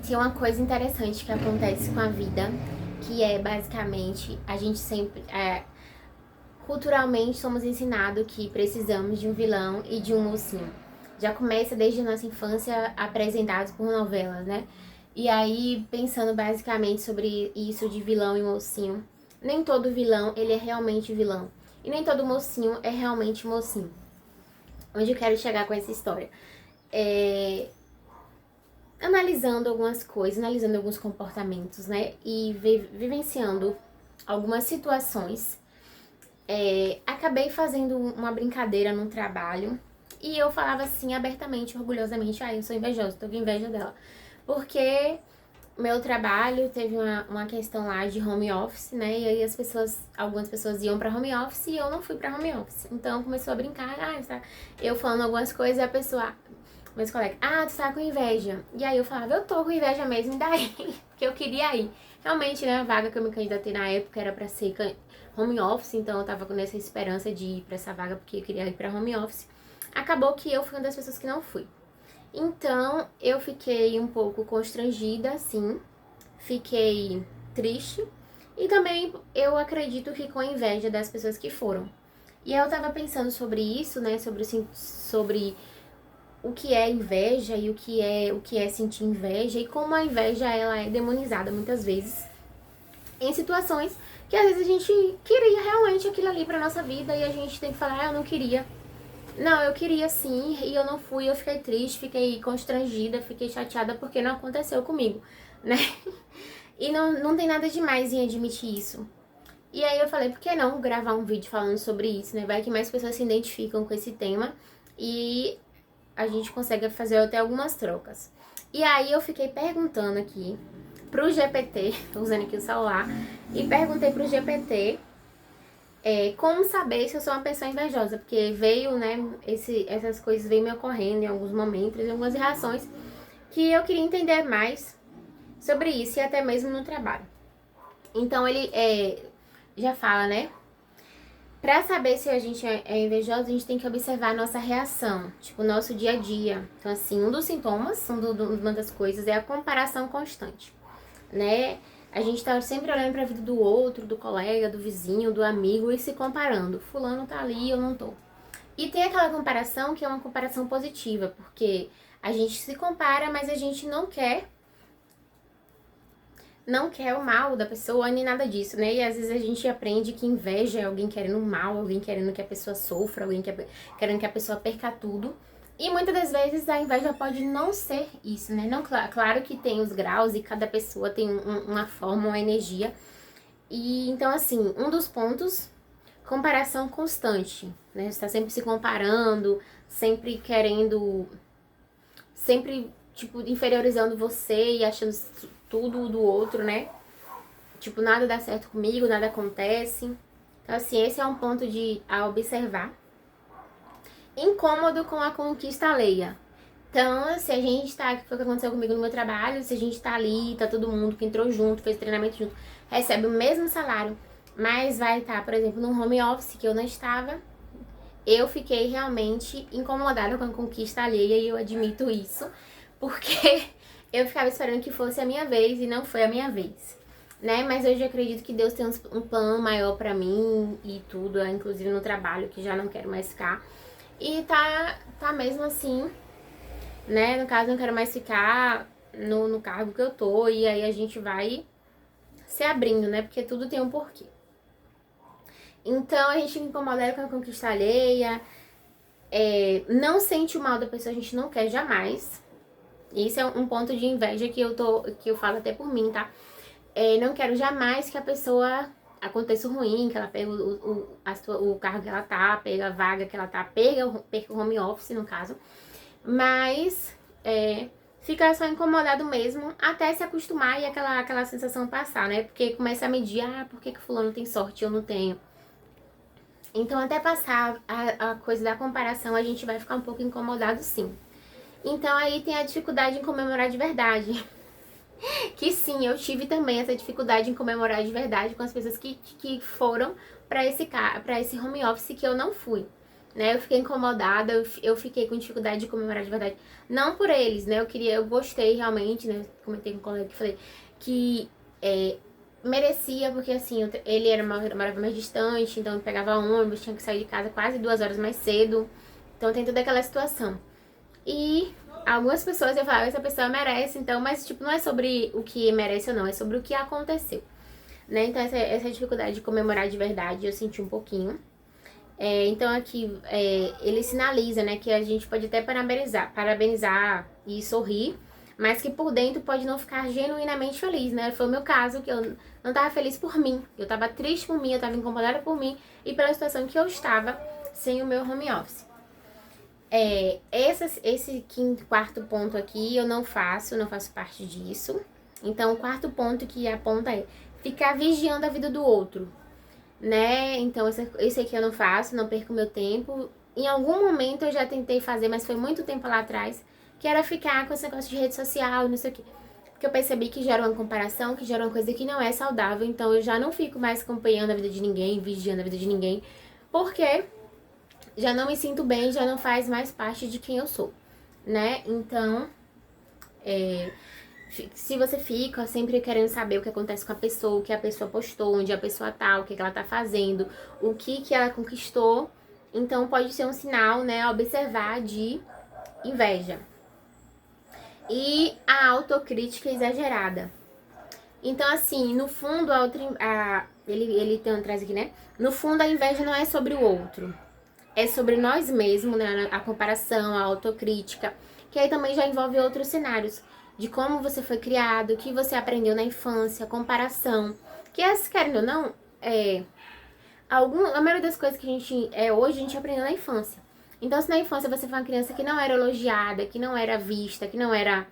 tem uma coisa interessante que acontece com a vida, que é basicamente a gente sempre. Culturalmente somos ensinados que precisamos de um vilão e de um mocinho. Já começa desde a nossa infância apresentados por novelas, né? E aí, pensando basicamente sobre isso de vilão e mocinho, nem todo vilão ele é realmente vilão. E nem todo mocinho é realmente mocinho. Onde eu quero chegar com essa história? Analisando algumas coisas, analisando alguns comportamentos, né? E vivenciando algumas situações. Acabei fazendo uma brincadeira num trabalho e eu falava assim abertamente, orgulhosamente, eu sou invejosa, tô com inveja dela. Porque meu trabalho teve uma questão lá de home office, né? E aí algumas pessoas iam pra home office e eu não fui pra home office. Então começou a brincar, eu falando algumas coisas e a pessoa, meus colegas, tu tá com inveja. E aí eu falava, eu tô com inveja mesmo, e daí? Que eu queria ir. Realmente, né, a vaga que eu me candidatei na época era pra ser home office, então eu tava com essa esperança de ir pra essa vaga porque eu queria ir pra home office. Acabou que eu fui uma das pessoas que não fui. Então, eu fiquei um pouco constrangida, assim, fiquei triste e também eu acredito que com inveja das pessoas que foram. E eu tava pensando sobre isso, né, sobre o que é inveja e o que é sentir inveja e como a inveja ela é demonizada muitas vezes em situações que às vezes a gente queria realmente aquilo ali pra nossa vida e a gente tem que falar, eu não queria. Não, eu queria sim, e eu não fui, eu fiquei triste, fiquei constrangida, fiquei chateada porque não aconteceu comigo, né? E não tem nada demais em admitir isso. E aí eu falei, por que não gravar um vídeo falando sobre isso, né? Vai que mais pessoas se identificam com esse tema e a gente consegue fazer até algumas trocas. E aí eu fiquei perguntando aqui pro GPT, tô usando aqui o celular, e perguntei pro GPT como saber se eu sou uma pessoa invejosa, porque veio, né, essas coisas veio me ocorrendo em alguns momentos, em algumas reações, que eu queria entender mais sobre isso e até mesmo no trabalho. Então ele já fala, né? Pra saber se a gente é invejoso, a gente tem que observar a nossa reação, tipo, o nosso dia a dia. Então, assim, um dos sintomas, uma das coisas é a comparação constante, né? A gente tá sempre olhando pra vida do outro, do colega, do vizinho, do amigo e se comparando. Fulano tá ali, eu não tô. E tem aquela comparação que é uma comparação positiva, porque a gente se compara, mas a gente não quer o mal da pessoa nem nada disso, né? E às vezes a gente aprende que inveja é alguém querendo o mal, alguém querendo que a pessoa sofra, alguém querendo que a pessoa perca tudo. E muitas das vezes a inveja pode não ser isso, né? Não, claro que tem os graus e cada pessoa tem uma forma, uma energia. E então, assim, um dos pontos, comparação constante, né? Você tá sempre se comparando, sempre querendo, sempre, tipo, inferiorizando você e achando tudo do outro, né? Tipo, nada dá certo comigo, nada acontece. Então, assim, esse é um ponto a observar. Incômodo com a conquista alheia. Então, se a gente tá, que foi o que aconteceu comigo no meu trabalho, se a gente tá ali, tá todo mundo que entrou junto, fez treinamento junto, recebe o mesmo salário, mas vai estar, por exemplo, num home office que eu não estava, eu fiquei realmente incomodada com a conquista alheia e eu admito isso, porque eu ficava esperando que fosse a minha vez e não foi a minha vez, né? Mas hoje eu acredito que Deus tem um plano maior pra mim e tudo, inclusive no trabalho, que já não quero mais ficar. E tá mesmo assim, né? No caso, não quero mais ficar no cargo que eu tô, e aí a gente vai se abrindo, né? Porque tudo tem um porquê. Então a gente fica incomodado com a conquista alheia, não sente o mal da pessoa, a gente não quer jamais. Isso é um ponto de inveja que eu falo até por mim, tá? Não quero jamais que a pessoa aconteça ruim, que ela pegue o carro que ela tá, pega a vaga que ela tá, perca o home office, no caso. Mas fica só incomodado mesmo até se acostumar e aquela sensação passar, né? Porque começa a medir, por que fulano tem sorte e eu não tenho? Então, até passar a coisa da comparação, a gente vai ficar um pouco incomodado, sim. Então, aí tem a dificuldade em comemorar de verdade. Que sim, eu tive também essa dificuldade em comemorar de verdade com as pessoas que foram pra esse home office que eu não fui, né? Eu fiquei incomodada, eu fiquei com dificuldade de comemorar de verdade. Não por eles, né? Eu gostei realmente, né? Comentei com um colega que falei que merecia, porque assim, ele morava mais distante, então eu pegava ônibus, tinha que sair de casa quase 2 horas mais cedo. Então tem toda aquela situação. E algumas pessoas eu falava, essa pessoa merece, então, mas tipo, não é sobre o que merece ou não, é sobre o que aconteceu. Né? Então essa dificuldade de comemorar de verdade eu senti um pouquinho. Então aqui ele sinaliza, né, que a gente pode até parabenizar e sorrir, mas que por dentro pode não ficar genuinamente feliz, né? Foi o meu caso, que eu não tava feliz por mim, eu tava triste por mim, eu tava incomodada por mim e pela situação que eu estava sem o meu home office. Esse quarto ponto aqui eu não faço parte disso. Então o quarto ponto que aponta é ficar vigiando a vida do outro, né? Então esse aqui eu não faço, não perco meu tempo. Em algum momento eu já tentei fazer, mas foi muito tempo lá atrás, que era ficar com esse negócio de rede social, não sei o quê. Porque eu percebi que gera uma comparação, que gera uma coisa que não é saudável, então eu já não fico mais acompanhando a vida de ninguém, vigiando a vida de ninguém, porque já não me sinto bem, já não faz mais parte de quem eu sou, né? Então, se você fica sempre querendo saber o que acontece com a pessoa, o que a pessoa postou, onde a pessoa tá, o que ela tá fazendo, o que ela conquistou, então pode ser um sinal, né, a observar de inveja. E a autocrítica exagerada. Então, assim, no fundo, ele traz aqui, né? No fundo, a inveja não é sobre o outro. É sobre nós mesmos, né? A comparação, a autocrítica. Que aí também já envolve outros cenários. De como você foi criado, o que você aprendeu na infância, comparação. Que querendo ou não, a maioria das coisas que a gente hoje, a gente aprendeu na infância. Então, se na infância você foi uma criança que não era elogiada, que não era vista, que não era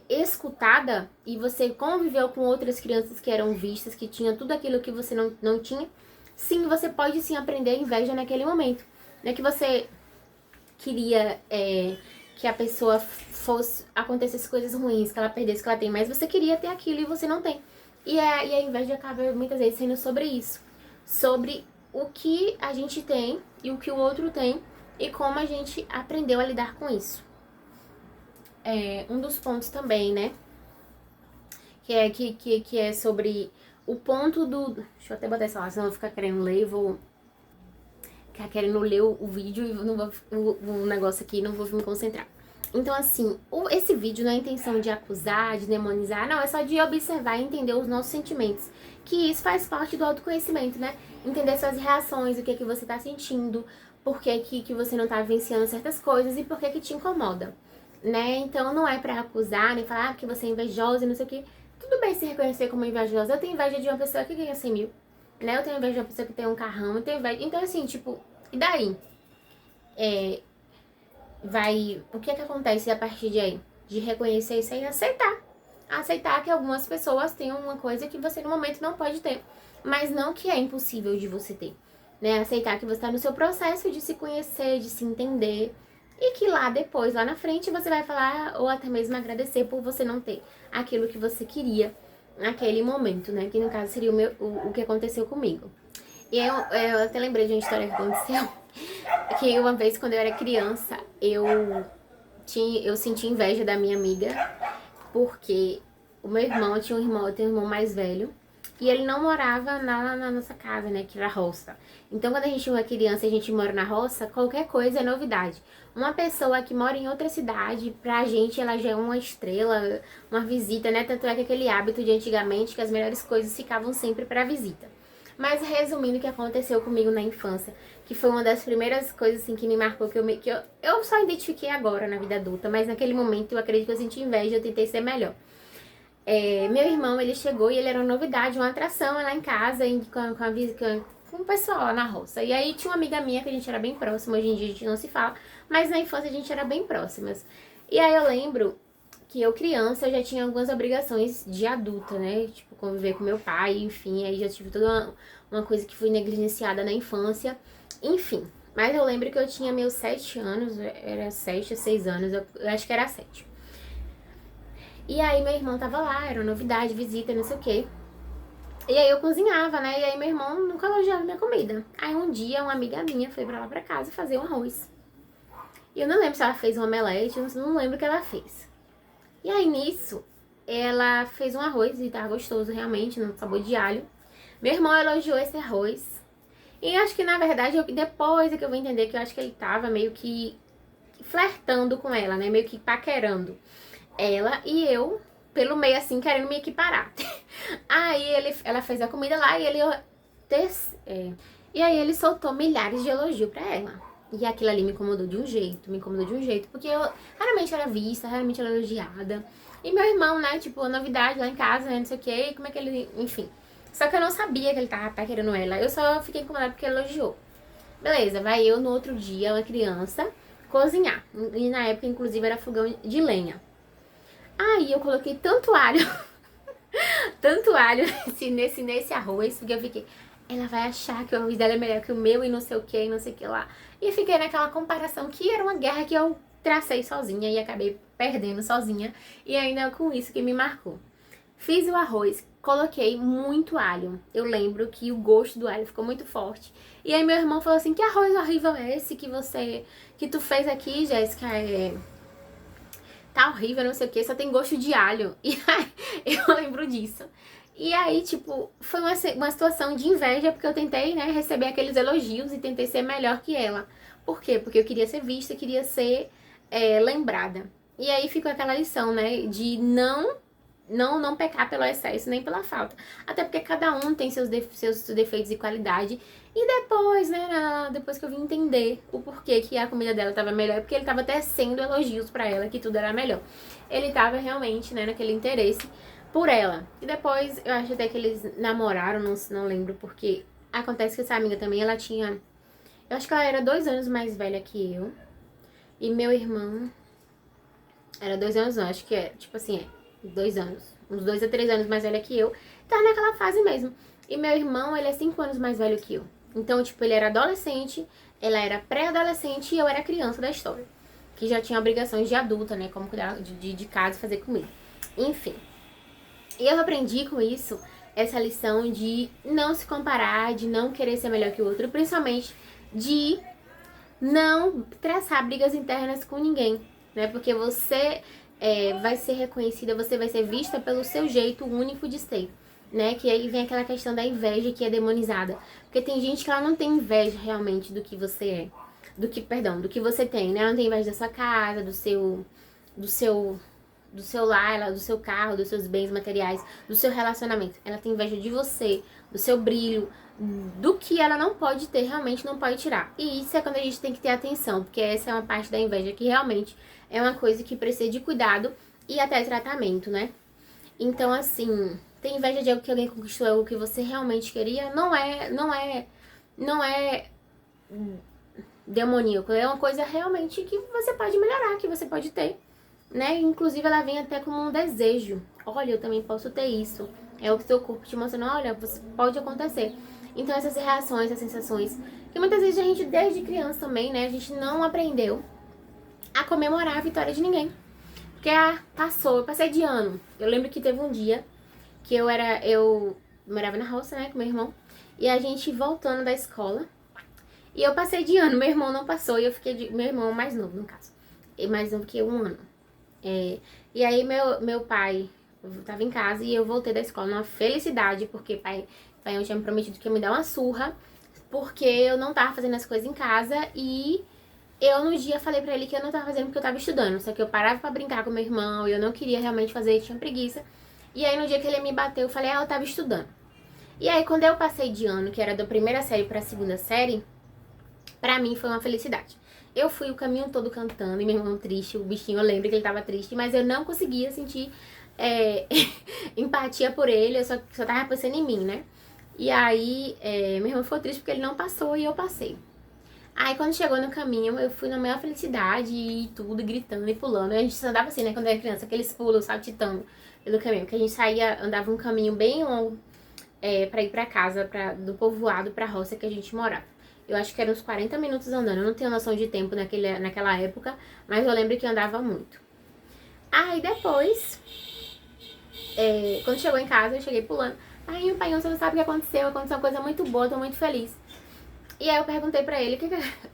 escutada, e você conviveu com outras crianças que eram vistas, que tinham tudo aquilo que você não tinha, sim, você pode sim aprender a inveja naquele momento. Não é que você queria que a pessoa acontecesse coisas ruins, que ela perdesse o que ela tem, mas você queria ter aquilo e você não tem. E a inveja acaba muitas vezes sendo sobre isso. Sobre o que a gente tem e o que o outro tem e como a gente aprendeu a lidar com isso. Um dos pontos também, né? Que é sobre o ponto do... Deixa eu até botar essa lá, senão eu vou ficar querendo ler e vou... Ficar querendo ler o vídeo e não vou, o negócio aqui não vou me concentrar. Então, assim, esse vídeo não é a intenção de acusar, de demonizar, não, é só de observar e entender os nossos sentimentos. Que isso faz parte do autoconhecimento, né? Entender suas reações, o que é que você tá sentindo, por que você não tá vivenciando certas coisas e por que te incomoda, né? Então, não é pra acusar, nem falar que você é invejosa e não sei o que. Tudo bem se reconhecer como invejosa. Eu tenho inveja de uma pessoa que ganha 100 mil, né? Eu tenho inveja de uma pessoa que tem um carrão, eu tenho inveja... Então, assim, tipo, e daí? O que é que acontece a partir de aí? De reconhecer isso aí e aceitar. Aceitar que algumas pessoas têm uma coisa que você no momento não pode ter. Mas não que é impossível de você ter. Né? Aceitar que você está no seu processo de se conhecer, de se entender. E que lá depois, lá na frente, você vai falar ou até mesmo agradecer por você não ter aquilo que você queria naquele momento, né? Que no caso seria o que aconteceu comigo. E eu até lembrei de uma história que aconteceu. Que uma vez, quando eu era criança, eu senti inveja da minha amiga, porque o meu irmão, eu tenho um irmão mais velho, e ele não morava na nossa casa, né, que era roça. Então, quando a gente é uma criança e a gente mora na roça, qualquer coisa é novidade. Uma pessoa que mora em outra cidade, pra gente, ela já é uma estrela, uma visita, né? Tanto é que aquele hábito de antigamente, que as melhores coisas ficavam sempre pra visita. Mas resumindo o que aconteceu comigo na infância, que foi uma das primeiras coisas assim que me marcou, que eu só identifiquei agora na vida adulta, mas naquele momento eu acredito que eu senti inveja, eu tentei ser melhor. Meu irmão, ele chegou e ele era uma novidade, uma atração lá em casa, com o pessoal lá na roça. E aí tinha uma amiga minha que a gente era bem próxima, hoje em dia a gente não se fala, mas na infância a gente era bem próximas. E aí eu lembro que eu criança, eu já tinha algumas obrigações de adulta, né? Tipo, conviver com meu pai, enfim, aí já tive toda uma coisa que fui negligenciada na infância, enfim. Mas eu lembro que eu tinha meus 7 anos, era 7 ou 6 anos, eu acho que era 7. E aí meu irmão tava lá, era novidade, visita, não sei o quê. E aí eu cozinhava, né? E aí meu irmão nunca elogiava minha comida. Aí um dia uma amiga minha foi pra lá pra casa fazer um arroz. E eu não lembro se ela fez um omelete, eu não lembro o que ela fez. E aí nisso, ela fez um arroz e tava gostoso realmente, no sabor de alho. Meu irmão elogiou esse arroz. E acho que na verdade, depois é que eu vou entender que eu acho que ele tava meio que flertando com ela, né? Meio que paquerando ela e eu, pelo meio assim, querendo me equiparar. Aí ela fez a comida lá e e aí ele soltou milhares de elogios pra ela. E aquilo ali me incomodou de um jeito, porque eu raramente era vista, raramente era elogiada. E meu irmão, né, tipo, novidade lá em casa, né, não sei o que, como é que ele, enfim. Só que eu não sabia que ele tava paquerando ela, eu só fiquei incomodada porque ele elogiou. Beleza, vai eu no outro dia, uma criança, cozinhar. E na época, inclusive, era fogão de lenha. Aí eu coloquei tanto alho, tanto alho nesse arroz, porque eu fiquei, ela vai achar que o arroz dela é melhor que o meu e não sei o que, e não sei o que lá. E fiquei naquela comparação que era uma guerra que eu tracei sozinha e acabei perdendo sozinha. E ainda com isso que me marcou. Fiz o arroz, coloquei muito alho. Eu lembro que o gosto do alho ficou muito forte. E aí meu irmão falou assim, que arroz horrível é esse que tu fez aqui, Jéssica? Tá horrível, não sei o que, só tem gosto de alho. E aí, eu lembro disso. E aí, tipo, foi uma situação de inveja, porque eu tentei, né, receber aqueles elogios e tentei ser melhor que ela. Por quê? Porque eu queria ser vista, queria ser lembrada. E aí ficou aquela lição, né, de não pecar pelo excesso nem pela falta. Até porque cada um tem seus defeitos e qualidade. E depois, né, depois que eu vim entender o porquê que a comida dela tava melhor, porque ele tava tecendo elogios pra ela, que tudo era melhor. Ele tava realmente, né, naquele interesse por ela. E depois, eu acho até que eles namoraram, não lembro, porque acontece que essa amiga também, ela tinha... Eu acho que ela era 2 anos mais velha que eu. E meu irmão... Era 2 anos não, acho que é, tipo assim, 2 anos. Uns 2 a 3 anos mais velha que eu. Tá naquela fase mesmo. E meu irmão, ele é 5 anos mais velho que eu. Então, tipo, ele era adolescente, ela era pré-adolescente e eu era criança da história. Que já tinha obrigações de adulta, né? Como cuidar de casa e fazer comida. Enfim. E eu aprendi com isso essa lição de não se comparar, de não querer ser melhor que o outro. Principalmente de não traçar brigas internas com ninguém, né? Porque você vai ser reconhecida, você vai ser vista pelo seu jeito único de ser, né? Que aí vem aquela questão da inveja que é demonizada. Porque tem gente que ela não tem inveja realmente do que você é. Do que você tem, né? Ela não tem inveja da sua casa, do seu, do seu lar, do seu carro, dos seus bens materiais, do seu relacionamento. Ela tem inveja de você, do seu brilho, do que ela não pode ter, realmente não pode tirar. E isso é quando a gente tem que ter atenção, porque essa é uma parte da inveja que realmente é uma coisa que precisa de cuidado e até tratamento, né? Então, assim, ter inveja de algo que alguém conquistou, algo que você realmente queria, não é demoníaco. É uma coisa realmente que você pode melhorar, que você pode ter, né? Inclusive, ela vem até como um desejo. Olha, eu também posso ter isso. É o que seu corpo te mostrando, olha, você pode acontecer. Então, essas reações, essas sensações, que muitas vezes a gente, desde criança também, né, a gente não aprendeu a comemorar a vitória de ninguém. Porque passou, eu passei de ano. Eu lembro que teve um dia que eu morava na roça, né, com meu irmão, e a gente voltando da escola, e eu passei de ano, meu irmão não passou, e eu fiquei meu irmão mais novo, no caso, e mais novo que 1 ano. E aí meu pai tava em casa e eu voltei da escola numa felicidade, porque pai eu tinha me prometido que ia me dar uma surra, porque eu não tava fazendo as coisas em casa e eu no dia falei pra ele que eu não tava fazendo porque eu tava estudando, só que eu parava pra brincar com meu irmão e eu não queria realmente fazer, tinha preguiça. E aí no dia que ele me bateu, eu falei, eu tava estudando. E aí quando eu passei de ano, que era da primeira série pra segunda série, pra mim foi uma felicidade. Eu fui o caminho todo cantando e meu irmão triste, o bichinho, eu lembro que ele tava triste, mas eu não conseguia sentir empatia por ele, eu só tava pensando em mim, né? E aí meu irmão ficou triste porque ele não passou e eu passei. Aí quando chegou no caminho, eu fui na maior felicidade e tudo, gritando e pulando. A gente andava assim, né, quando era criança, aqueles pulos saltitando pelo caminho. Que a gente saía, andava um caminho bem longo pra ir pra casa, do povoado pra roça que a gente morava. Eu acho que eram uns 40 minutos andando, eu não tenho noção de tempo naquela época, mas eu lembro que eu andava muito. Aí depois, quando chegou em casa, eu cheguei pulando. pai, você não sabe o que aconteceu uma coisa muito boa, tô muito feliz. E aí eu perguntei pra ele,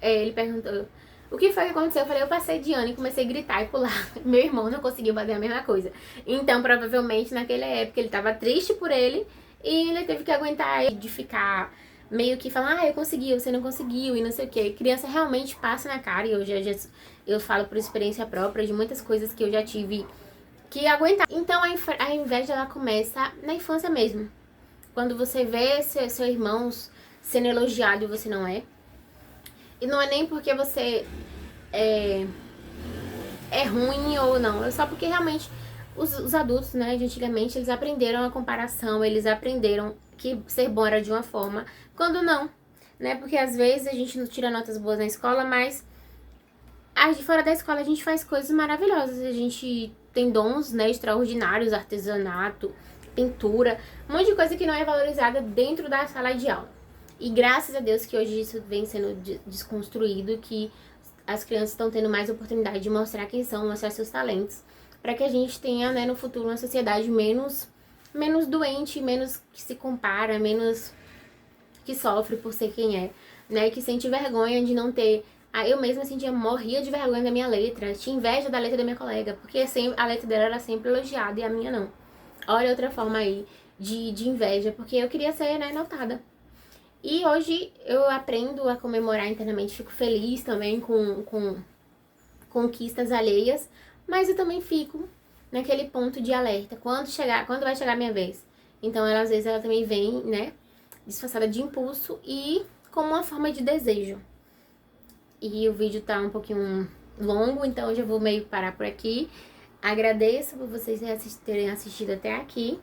ele perguntou, o que foi que aconteceu? Eu falei, eu passei de ano e comecei a gritar e pular. Meu irmão não conseguiu fazer a mesma coisa. Então, provavelmente, naquela época, ele tava triste por ele e ele teve que aguentar de ficar meio que falando, eu consegui, você não conseguiu e não sei o que. Criança realmente passa na cara e eu falo por experiência própria de muitas coisas que eu já tive que aguentar. Então, a inveja, ela começa na infância mesmo. Quando você vê seus irmãos sendo elogiado e você não é. E não é nem porque você é ruim ou não, é só porque realmente os adultos, né, de antigamente, eles aprenderam a comparação, eles aprenderam que ser bom era de uma forma, quando não, né, porque às vezes a gente não tira notas boas na escola, mas fora da escola a gente faz coisas maravilhosas, a gente tem dons, né, extraordinários, artesanato, pintura, um monte de coisa que não é valorizada dentro da sala de aula. E graças a Deus que hoje isso vem sendo desconstruído, que as crianças estão tendo mais oportunidade de mostrar quem são, mostrar seus talentos, para que a gente tenha, né, no futuro uma sociedade menos doente, menos que se compara, menos que sofre por ser quem é, né, que sente vergonha de não ter. Eu mesma morria de vergonha da minha letra, tinha inveja da letra da minha colega, porque a letra dela era sempre elogiada e a minha não. Olha outra forma aí de inveja, porque eu queria ser, né, notada. E hoje eu aprendo a comemorar internamente, fico feliz também com conquistas alheias, mas eu também fico naquele ponto de alerta, quando vai chegar a minha vez. Então ela, às vezes ela também vem, né, disfarçada de impulso e como uma forma de desejo. E o vídeo tá um pouquinho longo, então eu já vou meio parar por aqui. Agradeço por vocês terem assistido até aqui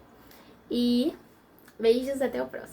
e beijos, até o próximo.